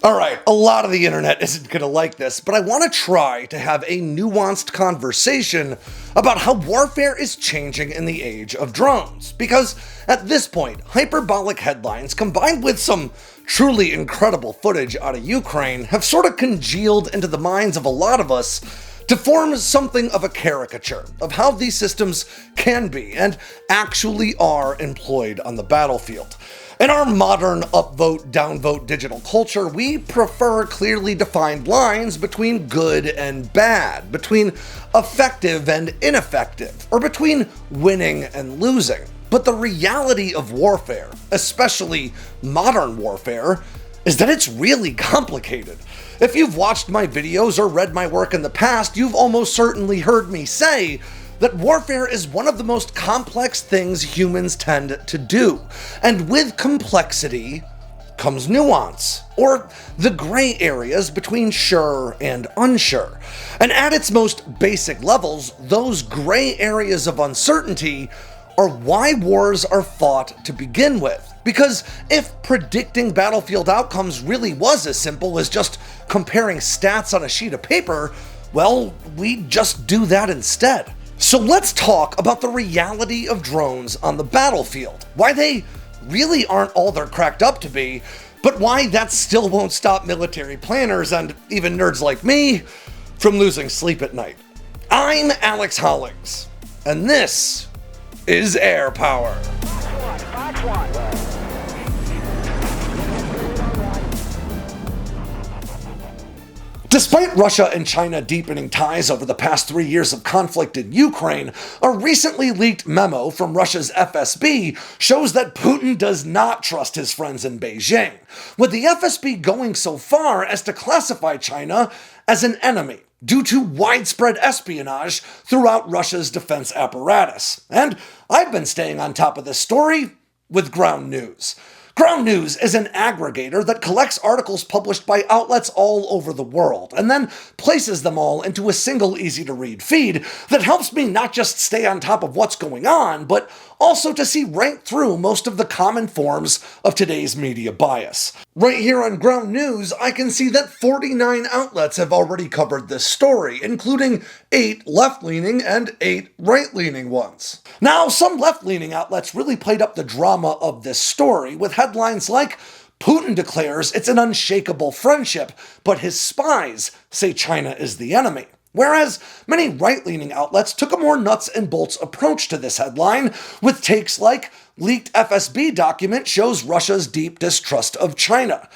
Alright, a lot of the internet isn't gonna like this, but I want to try to have a nuanced conversation about how warfare is changing in the age of drones. Because at this point, hyperbolic headlines combined with some truly incredible footage out of Ukraine have sort of congealed into the minds of a lot of us to form something of a caricature of how these systems can be and actually are employed on the battlefield. In our modern upvote, downvote digital culture, we prefer clearly defined lines between good and bad, between effective and ineffective, or between winning and losing. But the reality of warfare, especially modern warfare, is that it's really complicated. If you've watched my videos or read my work in the past, you've almost certainly heard me say that warfare is one of the most complex things humans tend to do. And with complexity comes nuance, or the gray areas between sure and unsure. And at its most basic levels, those gray areas of uncertainty are why wars are fought to begin with. Because if predicting battlefield outcomes really was as simple as just comparing stats on a sheet of paper, well, we just do that instead. So let's talk about the reality of drones on the battlefield, why they really aren't all they're cracked up to be, but why that still won't stop military planners and even nerds like me from losing sleep at night. I'm Alex Hollings, and this is Air Power. Despite Russia and China deepening ties over the past 3 years of conflict in Ukraine, a recently leaked memo from Russia's FSB shows that Putin does not trust his friends in Beijing, with the FSB going so far as to classify China as an enemy due to widespread espionage throughout Russia's defense apparatus. And I've been staying on top of this story with Ground News. Ground News is an aggregator that collects articles published by outlets all over the world, and then places them all into a single easy-to-read feed that helps me not just stay on top of what's going on, but also to see right through most of the common forms of today's media bias. Right here on Ground News, I can see that 49 outlets have already covered this story, including 8 left-leaning and 8 right-leaning ones. Now, some left-leaning outlets really played up the drama of this story with headlines like, Putin declares it's an unshakable friendship, but his spies say China is the enemy. Whereas many right-leaning outlets took a more nuts and bolts approach to this headline, with takes like, leaked FSB document shows Russia's deep distrust of China.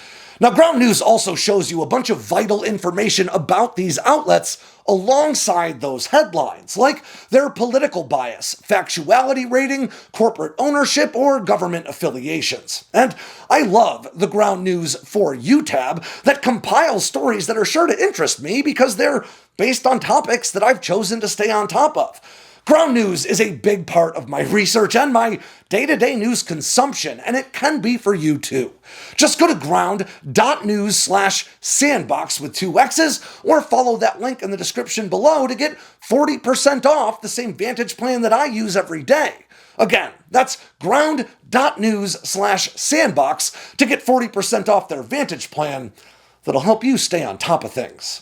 Now, Ground News also shows you a bunch of vital information about these outlets alongside those headlines, like their political bias, factuality rating, corporate ownership, or government affiliations. And I love the Ground News For You tab that compiles stories that are sure to interest me because they're based on topics that I've chosen to stay on top of. Ground News is a big part of my research and my day-to-day news consumption, and it can be for you too. Just go to ground.news/sandboxx with 2 X's, or follow that link in the description below to get 40% off the same Vantage plan that I use every day. Again, that's ground.news/sandboxx to get 40% off their Vantage plan that'll help you stay on top of things.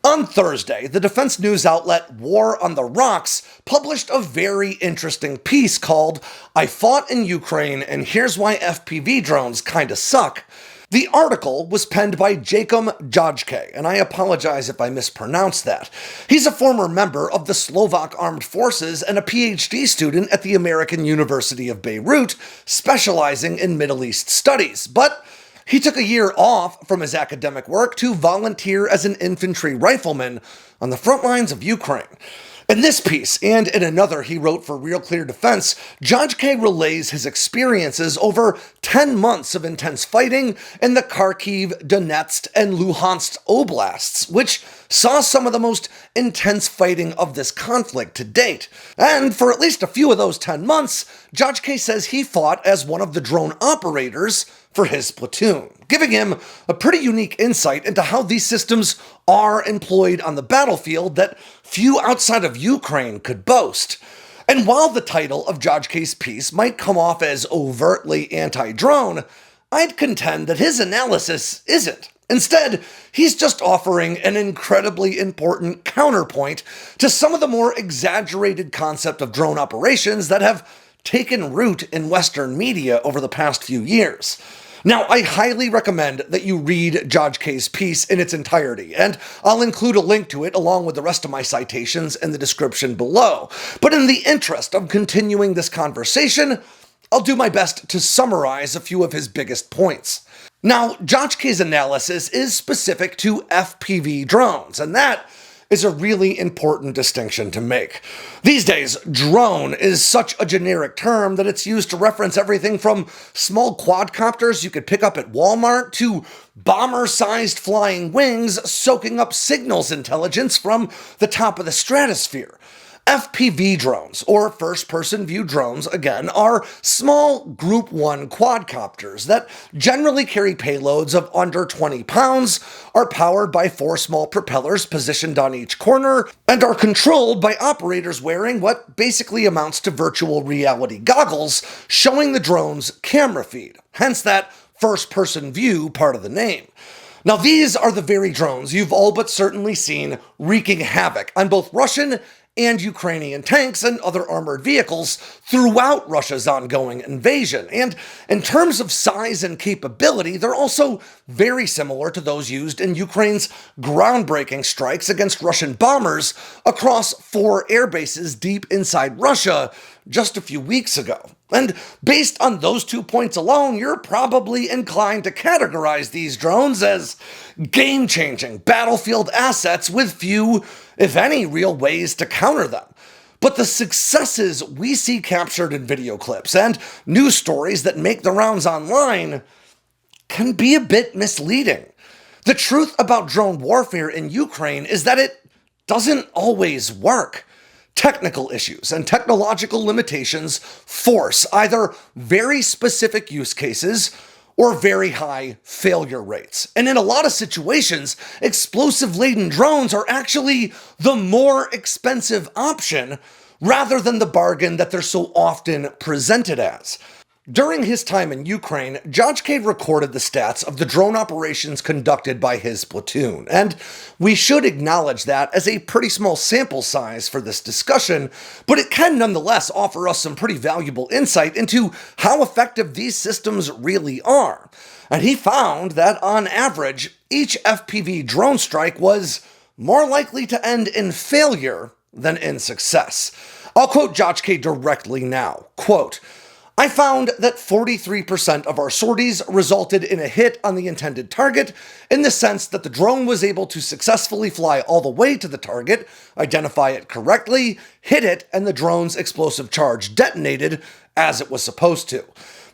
On Thursday, the defense news outlet War on the Rocks published a very interesting piece called I Fought in Ukraine and Here's Why FPV Drones Kinda Suck. The article was penned by Jakum, Jajcay, and I apologize if I mispronounced that. He's a former member of the Slovak Armed Forces and a PhD student at the American University of Beirut, specializing in Middle East studies, but he took a year off from his academic work to volunteer as an infantry rifleman on the front lines of Ukraine. In this piece, and in another he wrote for Real Clear Defense, Jajcay relays his experiences over 10 months of intense fighting in the Kharkiv, Donetsk, and Luhansk oblasts, which saw some of the most intense fighting of this conflict to date. And for at least a few of those 10 months, Jajcay says he fought as one of the drone operators for his platoon, giving him a pretty unique insight into how these systems are employed on the battlefield that few outside of Ukraine could boast. And while the title of Jajcay's piece might come off as overtly anti-drone, I'd contend that his analysis isn't. Instead, he's just offering an incredibly important counterpoint to some of the more exaggerated concept of drone operations that have taken root in Western media over the past few years. Now, I highly recommend that you read Jajcay's piece in its entirety, and I'll include a link to it along with the rest of my citations in the description below. But in the interest of continuing this conversation, I'll do my best to summarize a few of his biggest points. Now, Jajcay's analysis is specific to FPV drones, and that is a really important distinction to make. These days, drone is such a generic term that it's used to reference everything from small quadcopters you could pick up at Walmart to bomber-sized flying wings soaking up signals intelligence from the top of the stratosphere. FPV drones, or first-person view drones, again, are small Group 1 quadcopters that generally carry payloads of under 20 pounds, are powered by 4 small propellers positioned on each corner, and are controlled by operators wearing what basically amounts to virtual reality goggles showing the drone's camera feed, hence that first-person view part of the name. Now, these are the very drones you've all but certainly seen wreaking havoc on both Russian and Ukrainian tanks and other armored vehicles throughout Russia's ongoing invasion. And in terms of size and capability, they're also very similar to those used in Ukraine's groundbreaking strikes against Russian bombers across 4 air bases deep inside Russia just a few weeks ago. And based on those 2 points alone, you're probably inclined to categorize these drones as game-changing battlefield assets with few, if any, real ways to counter them. But the successes we see captured in video clips and news stories that make the rounds online can be a bit misleading. The truth about drone warfare in Ukraine is that it doesn't always work. Technical issues and technological limitations force either very specific use cases or very high failure rates. And in a lot of situations, explosive-laden drones are actually the more expensive option rather than the bargain that they're so often presented as. During his time in Ukraine, Jajcay recorded the stats of the drone operations conducted by his platoon, and we should acknowledge that as a pretty small sample size for this discussion, but it can nonetheless offer us some pretty valuable insight into how effective these systems really are. And he found that, on average, each FPV drone strike was more likely to end in failure than in success. I'll quote Jajcay directly now, quote, "I found that 43% of our sorties resulted in a hit on the intended target, in the sense that the drone was able to successfully fly all the way to the target, identify it correctly, hit it, and the drone's explosive charge detonated as it was supposed to.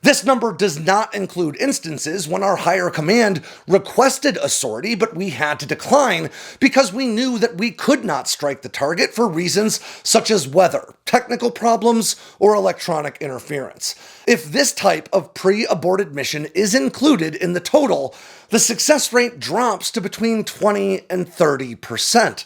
This number does not include instances when our higher command requested a sortie, but we had to decline because we knew that we could not strike the target for reasons such as weather, technical problems, or electronic interference. If this type of pre-aborted mission is included in the total, the success rate drops to between 20 and 30%.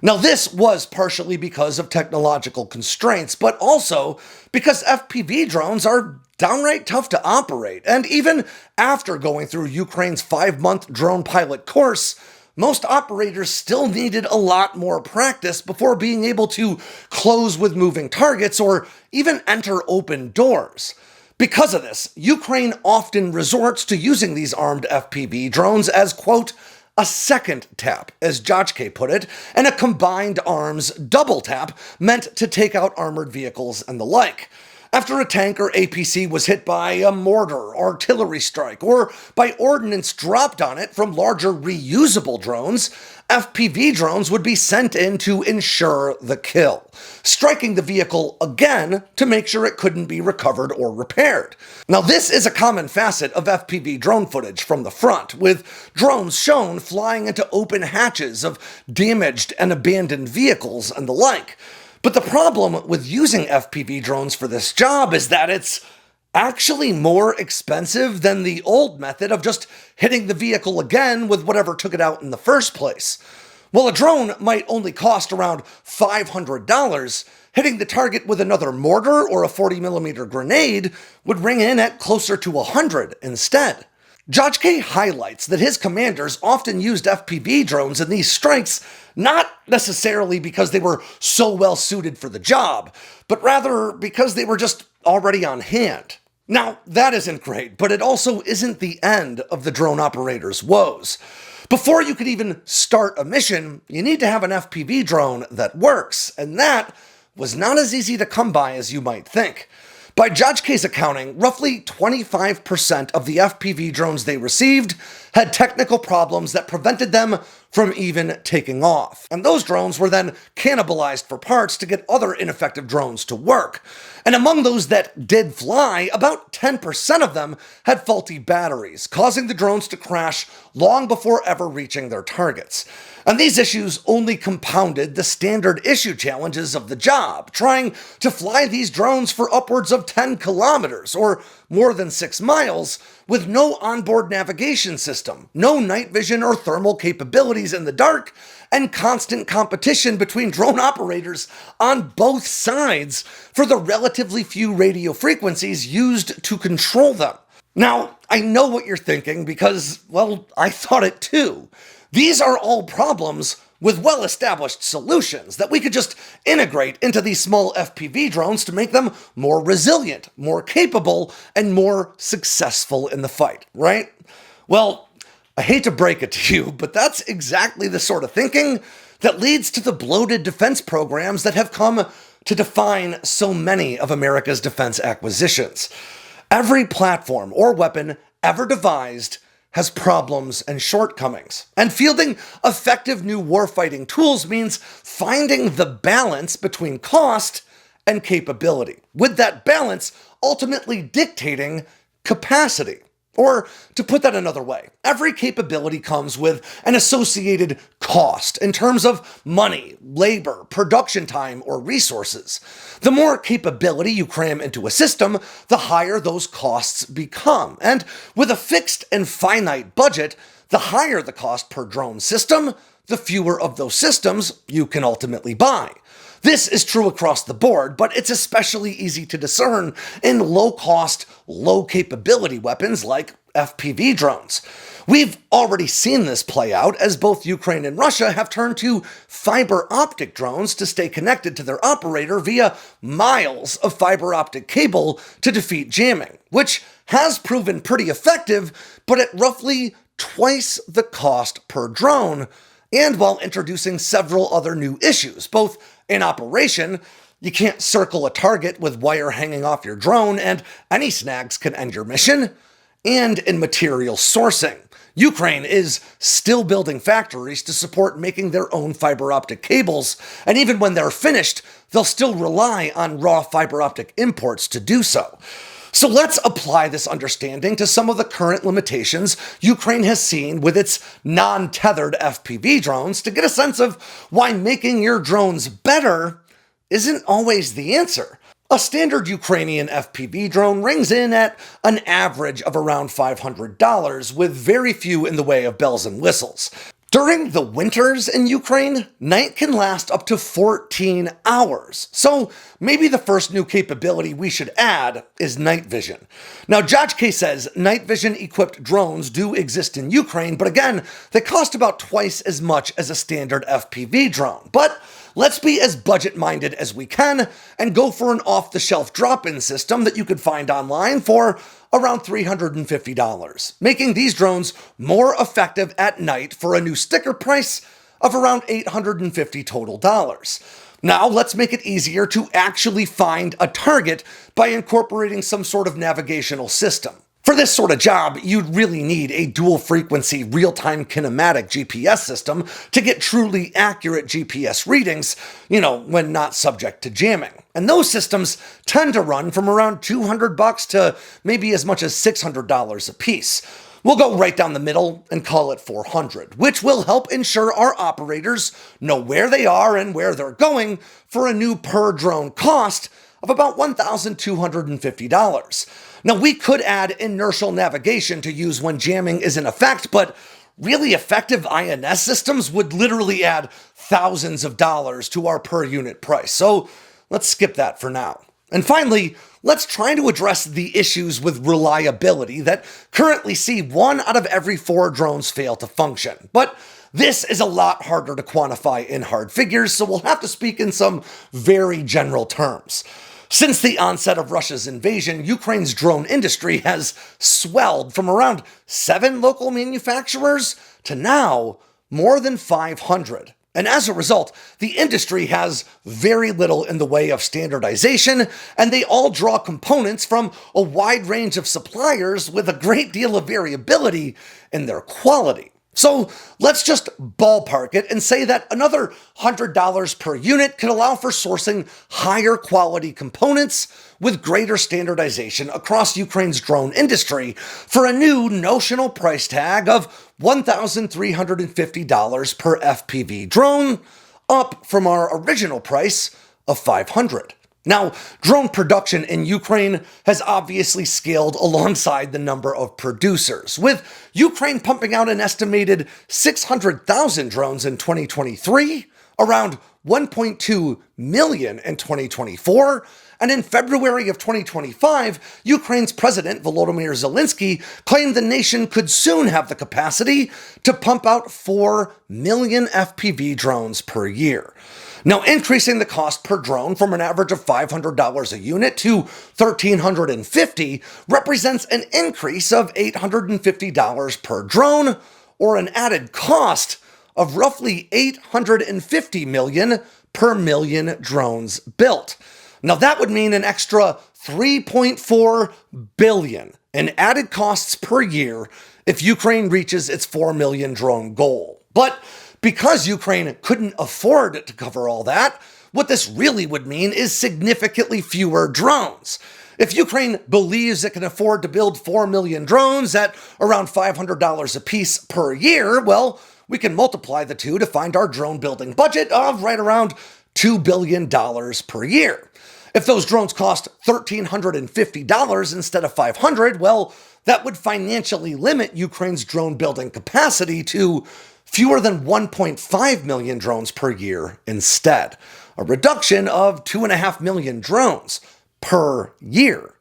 Now, this was partially because of technological constraints, but also because FPV drones are downright tough to operate, and even after going through Ukraine's 5-month drone pilot course, most operators still needed a lot more practice before being able to close with moving targets or even enter open doors. Because of this, Ukraine often resorts to using these armed FPV drones as, quote, a second tap, as Jajcay put it, and a combined arms double tap meant to take out armored vehicles and the like. After a tank or APC was hit by a mortar, artillery strike, or by ordnance dropped on it from larger reusable drones, FPV drones would be sent in to ensure the kill, striking the vehicle again to make sure it couldn't be recovered or repaired. Now, this is a common facet of FPV drone footage from the front, with drones shown flying into open hatches of damaged and abandoned vehicles and the like. But the problem with using FPV drones for this job is that it's actually more expensive than the old method of just hitting the vehicle again with whatever took it out in the first place. While a drone might only cost around $500, hitting the target with another mortar or a 40mm grenade would ring in at closer to $100 instead. Jajcay highlights that his commanders often used FPV drones in these strikes not necessarily because they were so well suited for the job, but rather because they were just already on hand. Now, that isn't great, but it also isn't the end of the drone operator's woes. Before you could even start a mission, you need to have an FPV drone that works, and that was not as easy to come by as you might think. By Jajcay's accounting, roughly 25% of the FPV drones they received had technical problems that prevented them from even taking off. And those drones were then cannibalized for parts to get other ineffective drones to work. And among those that did fly, about 10% of them had faulty batteries, causing the drones to crash long before ever reaching their targets. And these issues only compounded the standard issue challenges of the job, trying to fly these drones for upwards of 10 kilometers, or more than 6 miles, with no onboard navigation system, no night vision or thermal capabilities in the dark, and constant competition between drone operators on both sides for the relatively few radio frequencies used to control them. Now, I know what you're thinking because, well, I thought it too. These are all problems with well-established solutions that we could just integrate into these small FPV drones to make them more resilient, more capable, and more successful in the fight, right? Well, I hate to break it to you, but that's exactly the sort of thinking that leads to the bloated defense programs that have come to define so many of America's defense acquisitions. Every platform or weapon ever devised has problems and shortcomings. And fielding effective new warfighting tools means finding the balance between cost and capability, with that balance ultimately dictating capacity. Or, to put that another way, every capability comes with an associated cost in terms of money, labor, production time, or resources. The more capability you cram into a system, the higher those costs become. And with a fixed and finite budget, the higher the cost per drone system, the fewer of those systems you can ultimately buy. This is true across the board, but it's especially easy to discern in low-cost, low-capability weapons like FPV drones. We've already seen this play out as both Ukraine and Russia have turned to fiber optic drones to stay connected to their operator via miles of fiber optic cable to defeat jamming, which has proven pretty effective, but at roughly twice the cost per drone, and while introducing several other new issues, both in operation, you can't circle a target with wire hanging off your drone, and any snags can end your mission, and in material sourcing. Ukraine is still building factories to support making their own fiber optic cables, and even when they're finished, they'll still rely on raw fiber optic imports to do so. So let's apply this understanding to some of the current limitations Ukraine has seen with its non-tethered FPV drones to get a sense of why making your drones better isn't always the answer. A standard Ukrainian FPV drone rings in at an average of around $500, with very few in the way of bells and whistles. During the winters in Ukraine, night can last up to 14 hours. So maybe the first new capability we should add is night vision. Now, Jajcay says night vision equipped drones do exist in Ukraine, but again, they cost about twice as much as a standard FPV drone. But let's be as budget-minded as we can and go for an off-the-shelf drop-in system that you could find online for around $350, making these drones more effective at night for a new sticker price of around $850 total dollars. Now, let's make it easier to actually find a target by incorporating some sort of navigational system. For this sort of job, you'd really need a dual-frequency, real-time kinematic GPS system to get truly accurate GPS readings, when not subject to jamming. And those systems tend to run from around $200 to maybe as much as $600 a piece. We'll go right down the middle and call it $400, which will help ensure our operators know where they are and where they're going for a new per-drone cost of about $1,250. Now, we could add inertial navigation to use when jamming is in effect, but really effective INS systems would literally add thousands of dollars to our per unit price. So let's skip that for now. And finally, let's try to address the issues with reliability that currently see 1 out of every 4 drones fail to function. But this is a lot harder to quantify in hard figures, so we'll have to speak in some very general terms. Since the onset of Russia's invasion, Ukraine's drone industry has swelled from around 7 local manufacturers to now more than 500. And as a result, the industry has very little in the way of standardization, and they all draw components from a wide range of suppliers with a great deal of variability in their quality. So let's just ballpark it and say that another $100 per unit could allow for sourcing higher quality components with greater standardization across Ukraine's drone industry for a new notional price tag of $1,350 per FPV drone, up from our original price of $500. Now, drone production in Ukraine has obviously scaled alongside the number of producers, with Ukraine pumping out an estimated 600,000 drones in 2023, around 1.2 million in 2024, and in February of 2025, Ukraine's President Volodymyr Zelensky claimed the nation could soon have the capacity to pump out 4 million FPV drones per year. Now, increasing the cost per drone from an average of $500 a unit to $1,350 represents an increase of $850 per drone, or an added cost of roughly $850 million per million drones built. Now, that would mean an extra $3.4 billion in added costs per year if Ukraine reaches its 4 million drone goal. But because Ukraine couldn't afford to cover all that, what this really would mean is significantly fewer drones. If Ukraine believes it can afford to build 4 million drones at around $500 a piece per year, well, we can multiply the two to find our drone building budget of right around $2 billion per year. If those drones cost $1,350 instead of $500, well, that would financially limit Ukraine's drone building capacity to fewer than 1.5 million drones per year instead, a reduction of 2.5 million drones per year.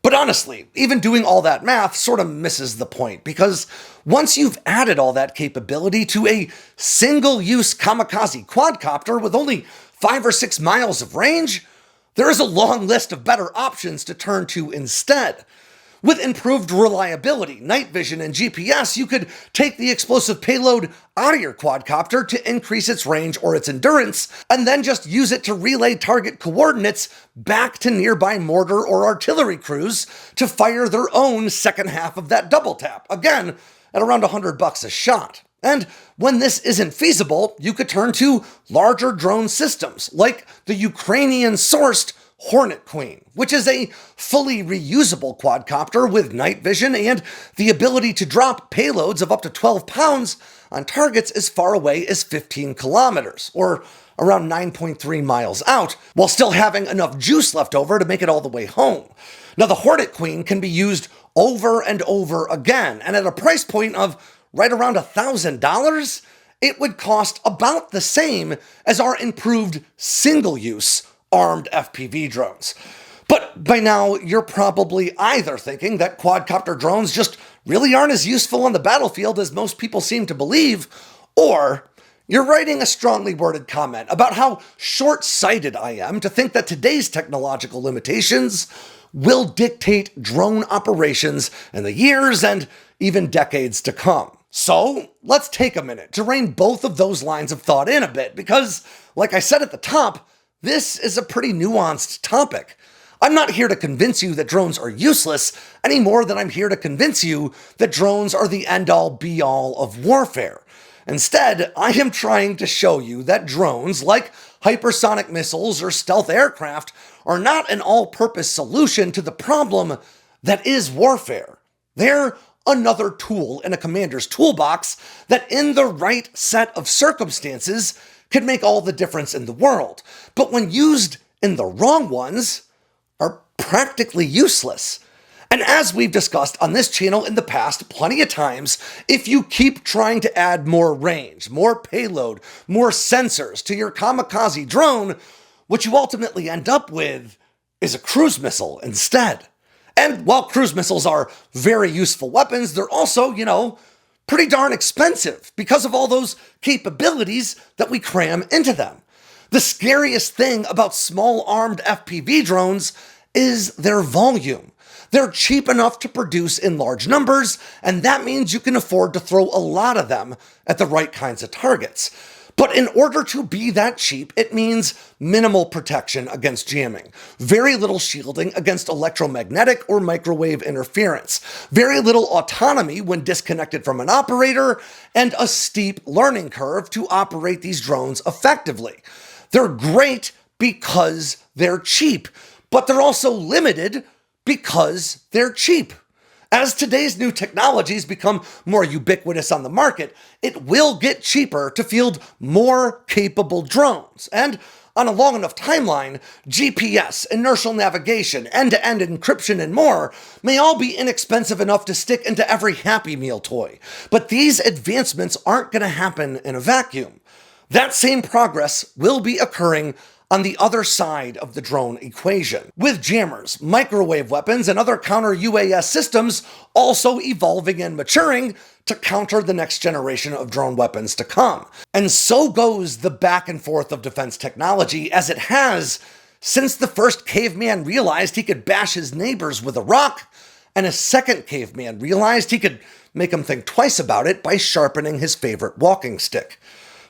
But honestly, even doing all that math sort of misses the point, because once you've added all that capability to a single-use kamikaze quadcopter with only 5 or 6 miles of range, there is a long list of better options to turn to instead. With improved reliability, night vision, and GPS, you could take the explosive payload out of your quadcopter to increase its range or its endurance, and then just use it to relay target coordinates back to nearby mortar or artillery crews to fire their own second half of that double tap, again, at around $100 a shot. And when this isn't feasible, you could turn to larger drone systems, like the Ukrainian-sourced Hornet Queen, which is a fully reusable quadcopter with night vision and the ability to drop payloads of up to 12 pounds on targets as far away as 15 kilometers, or around 9.3 miles out, while still having enough juice left over to make it all the way home. Now, the Hornet Queen can be used over and over again, and at a price point of right around $1,000, it would cost about the same as our improved single-use armed FPV drones. But by now, you're probably either thinking that quadcopter drones just really aren't as useful on the battlefield as most people seem to believe, or you're writing a strongly worded comment about how short-sighted I am to think that today's technological limitations will dictate drone operations in the years and even decades to come. So let's take a minute to rein both of those lines of thought in a bit, because, like I said at the top, this is a pretty nuanced topic. I'm not here to convince you that drones are useless any more than I'm here to convince you that drones are the end-all be-all of warfare. Instead, I am trying to show you that drones, like hypersonic missiles or stealth aircraft, are not an all-purpose solution to the problem that is warfare. They're another tool in a commander's toolbox that, in the right set of circumstances, could make all the difference in the world, but when used in the wrong ones, are practically useless. And as we've discussed on this channel in the past plenty of times, if you keep trying to add more range, more payload, more sensors to your kamikaze drone, what you ultimately end up with is a cruise missile instead. And while cruise missiles are very useful weapons, they're also, pretty darn expensive because of all those capabilities that we cram into them. The scariest thing about small armed FPV drones is their volume. They're cheap enough to produce in large numbers, and that means you can afford to throw a lot of them at the right kinds of targets. But in order to be that cheap, it means minimal protection against jamming, very little shielding against electromagnetic or microwave interference, very little autonomy when disconnected from an operator, and a steep learning curve to operate these drones effectively. They're great because they're cheap, but they're also limited because they're cheap. As today's new technologies become more ubiquitous on the market, it will get cheaper to field more capable drones. And on a long enough timeline, GPS, inertial navigation, end-to-end encryption, and more may all be inexpensive enough to stick into every Happy Meal toy. But these advancements aren't going to happen in a vacuum. That same progress will be occurring on the other side of the drone equation, with jammers, microwave weapons, and other counter-UAS systems also evolving and maturing to counter the next generation of drone weapons to come. And so goes the back and forth of defense technology, as it has since the first caveman realized he could bash his neighbors with a rock, and a second caveman realized he could make him think twice about it by sharpening his favorite walking stick.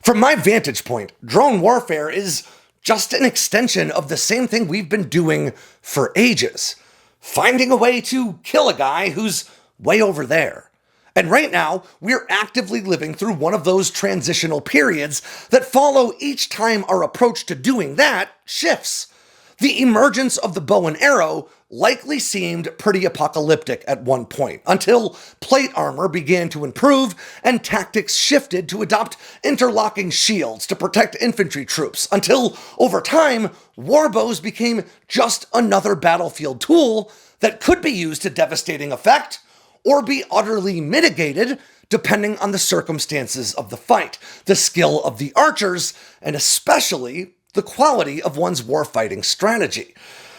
From my vantage point, drone warfare is just an extension of the same thing we've been doing for ages. Finding a way to kill a guy who's way over there. And right now, we're actively living through one of those transitional periods that follow each time our approach to doing that shifts. The emergence of the bow and arrow likely seemed pretty apocalyptic at one point, until plate armor began to improve and tactics shifted to adopt interlocking shields to protect infantry troops, until, over time, warbows became just another battlefield tool that could be used to devastating effect, or be utterly mitigated depending on the circumstances of the fight, the skill of the archers, and especially the quality of one's warfighting strategy.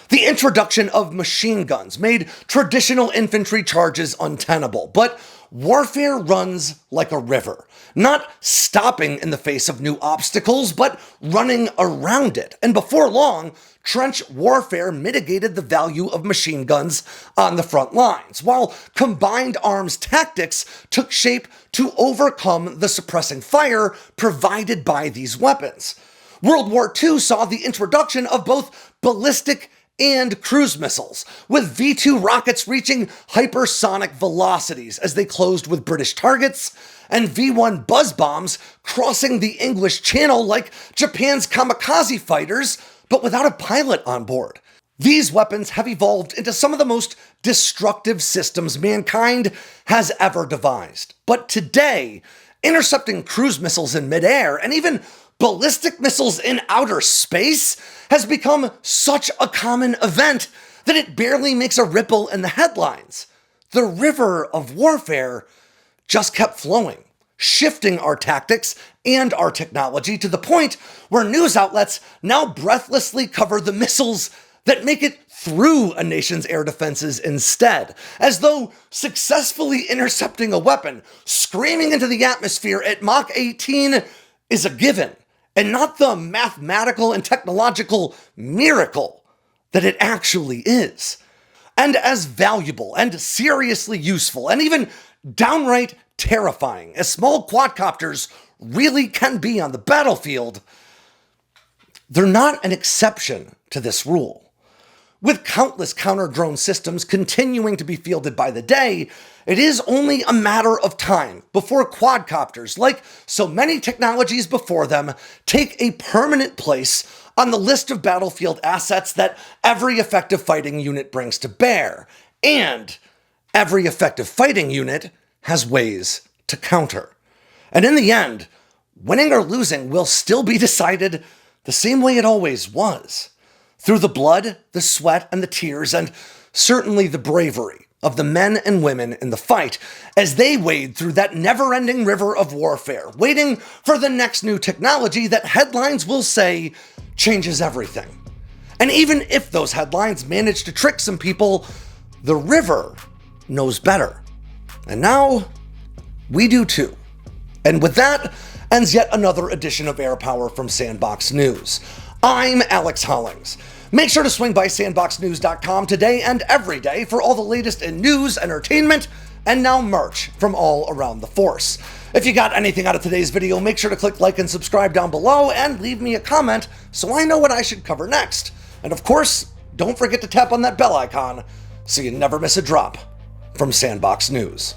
The introduction of machine guns made traditional infantry charges untenable, but warfare runs like a river, not stopping in the face of new obstacles, but running around it. And before long, trench warfare mitigated the value of machine guns on the front lines, while combined arms tactics took shape to overcome the suppressing fire provided by these weapons. World War II saw the introduction of both ballistic and cruise missiles, with V-2 rockets reaching hypersonic velocities as they closed with British targets, and V-1 buzz bombs crossing the English Channel like Japan's kamikaze fighters, but without a pilot on board. These weapons have evolved into some of the most destructive systems mankind has ever devised. But today, intercepting cruise missiles in midair, and even ballistic missiles in outer space, has become such a common event that it barely makes a ripple in the headlines. The river of warfare just kept flowing, shifting our tactics and our technology to the point where news outlets now breathlessly cover the missiles that make it through a nation's air defenses instead, as though successfully intercepting a weapon, screaming into the atmosphere at Mach 18 is a given, and not the mathematical and technological miracle that it actually is. And as valuable and seriously useful and even downright terrifying as small quadcopters really can be on the battlefield, they're not an exception to this rule. With countless counter-drone systems continuing to be fielded by the day, it is only a matter of time before quadcopters, like so many technologies before them, take a permanent place on the list of battlefield assets that every effective fighting unit brings to bear. And every effective fighting unit has ways to counter. And in the end, winning or losing will still be decided the same way it always was. Through the blood, the sweat, and the tears, and certainly the bravery of the men and women in the fight as they wade through that never-ending river of warfare, waiting for the next new technology that headlines will say changes everything. And even if those headlines manage to trick some people, the river knows better. And now, we do too. And with that, ends yet another edition of Air Power from Sandboxx News. I'm Alex Hollings. Make sure to swing by sandboxnews.com today and every day for all the latest in news, entertainment, and now merch from all around the force. If you got anything out of today's video, make sure to click like and subscribe down below and leave me a comment so I know what I should cover next. And of course, don't forget to tap on that bell icon so you never miss a drop from Sandboxx News.